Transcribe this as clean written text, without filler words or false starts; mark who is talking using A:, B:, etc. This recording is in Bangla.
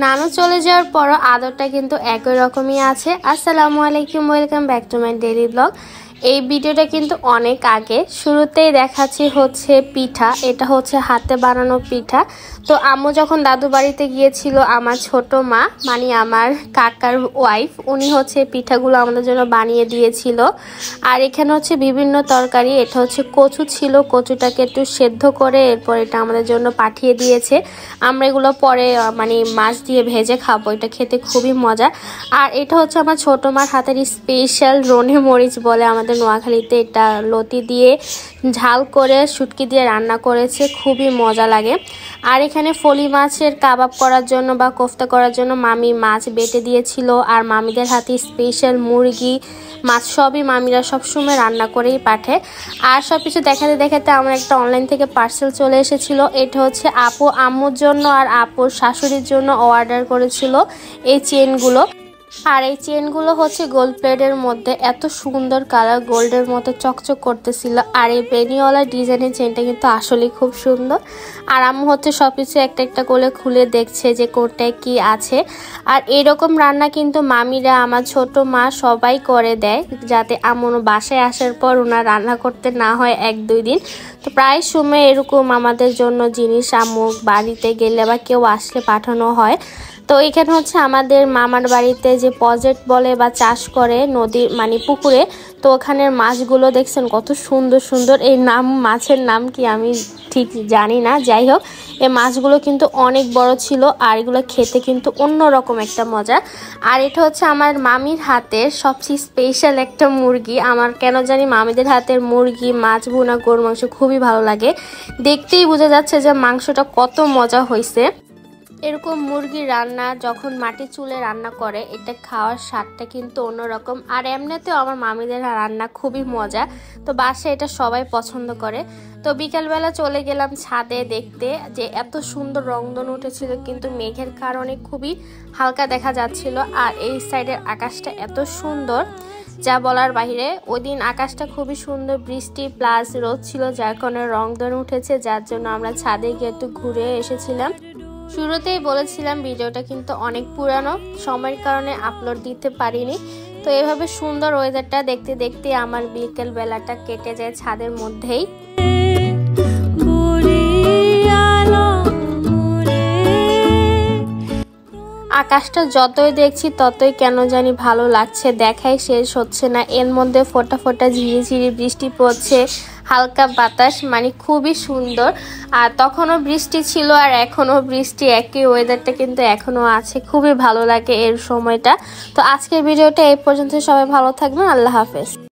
A: নানু চলে যাওয়ার পরও আদরটা কিন্তু একই রকমই আছে। আসসালামু আলাইকুম, welcome back to my daily blog. এই ভিডিওটা কিন্তু অনেক আগে, শুরুতেই দেখাচ্ছি হচ্ছে পিঠা। এটা হচ্ছে হাতে বানানো পিঠা। তো আম্মু যখন দাদু বাড়িতে গিয়েছিল, আমার ছোট মা মানে আমার কাকার ওয়াইফ, উনি হচ্ছে পিঠাগুলো আমাদের জন্য বানিয়ে দিয়েছিল। আর এখানে হচ্ছে বিভিন্ন তরকারি, এটা হচ্ছে কচু ছিল, কচুটাকে একটু সেদ্ধ করে এরপর এটা আমাদের জন্য পাঠিয়ে দিয়েছে। আমরা এগুলো পরে মানে মাছ দিয়ে ভেজে খাবো, এটা খেতে খুবই মজা। আর এটা হচ্ছে আমার ছোট মার হাতের স্পেশাল রনে মরিচ বলে আমাদের নোয়াখালীতে, এটা লতি দিয়ে ঝাল করে শুটকি দিয়ে রান্না করেছে, খুবই মজা লাগে। আর এখানে ফলি মাছের কাবাব করার জন্য বা কোফতা করার জন্য মামি মাছ বেটে দিয়েছিল। আর মামিদের হাতে স্পেশাল মুরগি মাছ সবই মামিরা সবসময় রান্না করেই পাঠায়। আর সব কিছু দেখাতে দেখাতে আমার একটা অনলাইন থেকে পার্সেল চলে এসেছিল। এটা হচ্ছে আপু আম্মুর জন্য আর আপুর শাশুড়ির জন্য অর্ডার করেছিল এই চেনগুলো। আর এই চেনগুলো হচ্ছে গোল্ড প্লেটের মধ্যে, এত সুন্দর কালার, গোল্ডের মতো চকচক করতেছিল। আর এই বেনিওয়ালা ডিজাইনের চেনটা কিন্তু আসলেই খুব সুন্দর। আর আম্মু হচ্ছে সব কিছু একটা একটা করে খুলে দেখছে যে কোনটায় কি আছে। আর এরকম রান্না কিন্তু মামিরা, আমার ছোট মা সবাই করে দেয়, যাতে আম্মু বাসায় আসার পর ওনার রান্না করতে না হয় 1-2 দিন। তো প্রায় সময় এরকম আমাদের জন্য জিনিস আম্মু বাড়িতে গেলে বা কেউ আসলে পাঠানো হয়। তো এখানে হচ্ছে আমাদের মামার বাড়িতে যে প্রজেক্ট বলে বা চাষ করে নদী মানে পুকুরে, তো ওখানের মাছগুলো দেখছেন কত সুন্দর সুন্দর। এই মাছের নাম কি আমি ঠিক জানি না, যাই হোক এই মাছগুলো কিন্তু অনেক বড় ছিল। আর এগুলো খেতে কিন্তু অন্যরকম একটা মজা। আর এটা হচ্ছে আমার মামির হাতের সবচেয়ে স্পেশাল একটা মুরগি। আমার কেন জানি মামিদের হাতের মুরগি, মাছ ভুনা, গরুর মাংস খুবই ভালো লাগে। দেখতেই বোঝা যাচ্ছে যে মাংসটা কত মজা হয়েছে। এরকম মুরগির রান্না যখন মাটির চুলে রান্না করে, এটা খাওয়ার স্বাদটা কিন্তু অন্যরকম। আর এমনিতেও আমার মামিদের রান্না খুবই মজা, তো বাসায় এটা সবাই পছন্দ করে। তো বিকালবেলা চলে গেলাম ছাদে দেখতে যে এত সুন্দর রংধনু উঠেছিল, কিন্তু মেঘের কারণে খুবই হালকা দেখা যাচ্ছিল। আর এই সাইডের আকাশটা এত সুন্দর যা বলার বাইরে। ওই দিন আকাশটা খুবই সুন্দর, বৃষ্টি প্লাস রোদ ছিল, যার কারণে রংধনু উঠেছে, যার জন্য আমরা ছাদে গিয়ে একটু ঘুরে এসেছিলাম। শুরুতেই বলেছিলাম ভিডিওটা কিন্তু অনেক পুরানো, সময়ের কারণে আপলোড দিতে পারিনি। তো এভাবে সুন্দর ওয়েদারটা দেখতে দেখতে আমার বিকেল বেলাটা কেটে যায় ছাদের মধ্যেই। আকাশটা যতই দেখছি ততই কেন জানি ভালো লাগছে, দেখাই শেষ হচ্ছে না। এর মধ্যে ফোঁটা ফোঁটা ঝিরিঝিরি বৃষ্টি পড়ছে, হালকা বাতাস, মানে খুবই সুন্দর। আর তখনও বৃষ্টি ছিল আর এখনও বৃষ্টি, একই ওয়েদারটা কিন্তু এখনও আছে, খুবই ভালো লাগে এর সময়টা। তো আজকের ভিডিওটা এই পর্যন্ত, সবাই ভালো থাকবেন, আল্লাহ হাফেজ।